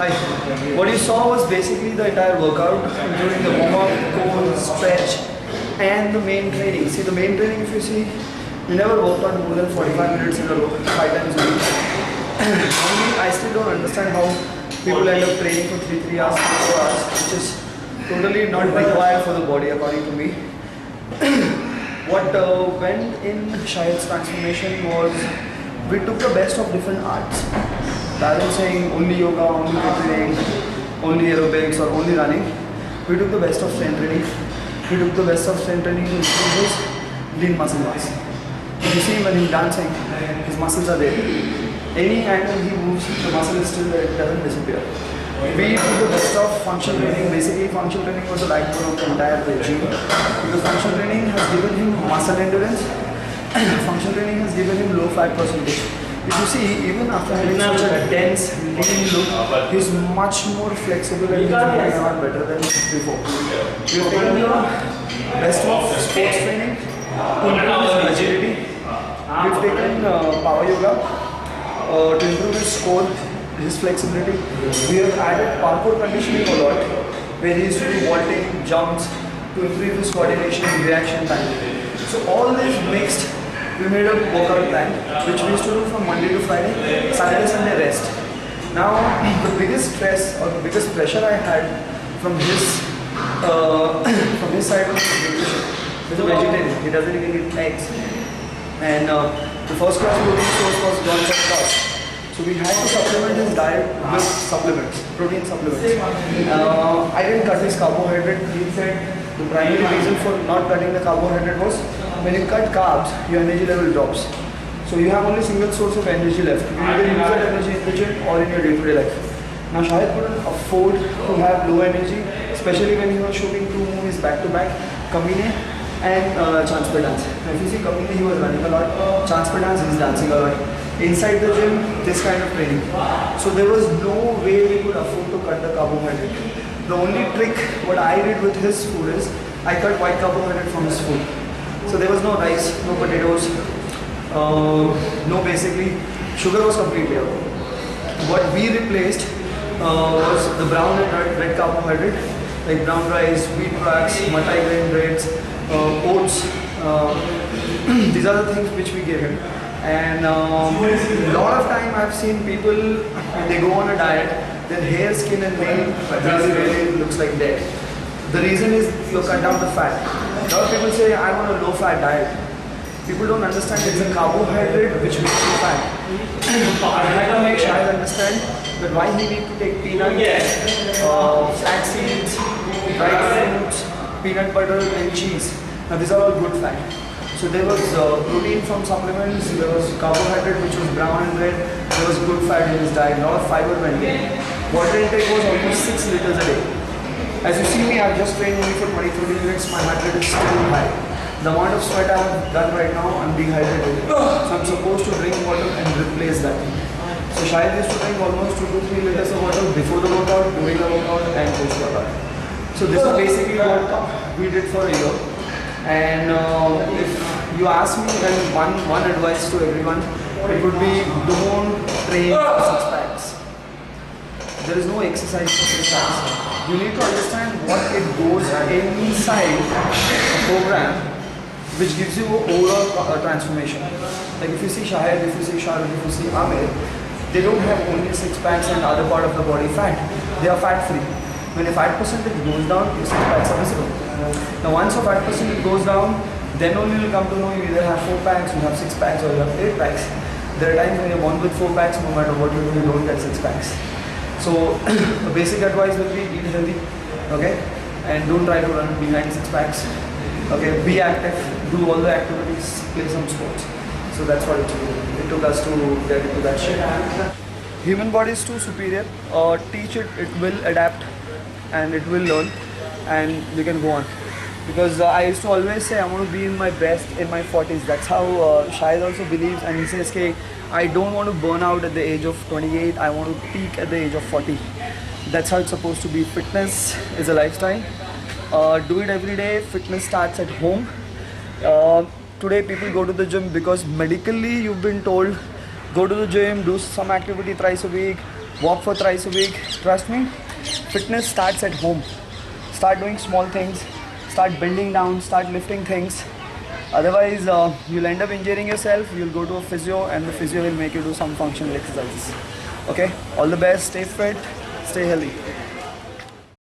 Hi. What you saw was basically the entire workout, including the warm-up, core, stretch, and the main training. See, the main training, if you see, we never worked on more than 45 minutes in a row, 5 times a week. Only I still don't understand how people end up training for 3 hours, 4 hours, which is totally not required for the body, according to me. What went in Shahid's transformation was we took the best of different arts. Rather than saying only yoga, only training, only aerobics or only running, we took the best of strength training. We took the best of strength training to improve his lean muscle mass. If you see when he's dancing, his muscles are there. Any angle he moves, the muscle is still there, it doesn't disappear. We took the best of functional training. Basically, functional training was the backbone of the entire regime. Because functional training has given him muscle endurance. Functional training has given him low fat percentage. If you see, even after having such a dense, lean look, he's much more flexible and he's moving around better than before. We've taken the best of sports training to improve his agility. We've taken power yoga to improve his core, his flexibility. We have added parkour conditioning a lot, where he used to do vaulting, jumps, to improve his coordination and reaction time. So all this mixed, we made a workout plan, which we used to do from Monday to Friday, Saturday, Sunday rest. Now, the biggest stress or the biggest pressure I had from his side was nutrition. He's a vegetarian, he doesn't even eat eggs. And the first class protein source was John Sauce. So we had to supplement his diet with supplements, protein supplements. I didn't cut his carbohydrate. He said the primary reason for not cutting the carbohydrate was when you cut carbs, your energy level drops. So you have only single source of energy left. You either use that energy in the gym or in your day-to-day life. Now Shahid couldn't afford to have low energy, especially when he was shooting 2 movies back-to-back, Kamine and Chance Pe Dance. Now if you see Kamine, he was running a lot. Chance Pe Dance, he's dancing a lot. Inside the gym, this kind of training. So there was no way we could afford to cut the carbohydrate. The only trick what I did with his food is I cut white carbohydrate from his food. So there was no rice, no potatoes, no basically, sugar was completely out. What we replaced was the brown and red carbohydrate, like brown rice, wheat brats, multi-grain breads, oats. These are the things which we gave him. And a lot of time I've seen people, when they go on a diet, their hair, skin and nail really looks like dead. The reason is you cut down the fat. A lot of people say, I want a low fat diet. People don't understand it's a carbohydrate which makes you fat. I had to make Shahid understand that why he needs to take peanuts, flax seeds, dried fruits, peanut butter and cheese. Now these are all good fat. So there was protein from supplements, there was carbohydrate which was brown and red, there was good fat in his diet, a lot of fiber went in. Water intake was almost 6 liters a day. As you see me, I've just trained only for 20-30 minutes, my heart rate is still high. The amount of sweat I have done right now, I'm dehydrated. So I'm supposed to drink water and replace that. So Shahid used to drink almost 2 to 3 liters of water before the workout, during the workout and post workout. So this is basically what we did for a year. And if you ask me, then one advice to everyone, it would be don't train for 6 packs. There is no exercise for 6 packs. You need to understand what it goes inside a program which gives you overall transformation. Like if you see Shahid, if you see Shahrukh, if you see Amir, they don't have only 6 packs and other part of the body fat. They are fat free. When the fat percentage goes down, your 6 packs are visible. Now once your fat percentage goes down, then only you will come to know you either have 4 packs, you have 6 packs or you have 8 packs. There are times when you're born with 4 packs, no matter what you do, you don't get 6 packs. So the basic advice will be eat healthy, okay? And don't try to run behind 6 packs. Okay, be active, do all the activities, play some sports. So that's what it took us to get into that shape. Human body is too superior. Teach it, it will adapt and it will learn and you can go on. Because I used to always say I want to be in my best in my 40s. That's how Shahid also believes, and he says, okay, I don't want to burn out at the age of 28, I want to peak at the age of 40. That's how it's supposed to be. Fitness is a lifestyle. Do it every day. Fitness starts at home. Today people go to the gym because medically you've been told go to the gym, do some activity thrice a week, walk for thrice a week. Trust me, fitness starts at home. Start doing small things, start bending down, start lifting things. Otherwise, you'll end up injuring yourself. You'll go to a physio, and the physio will make you do some functional exercises. Okay, all the best, stay fit, stay healthy.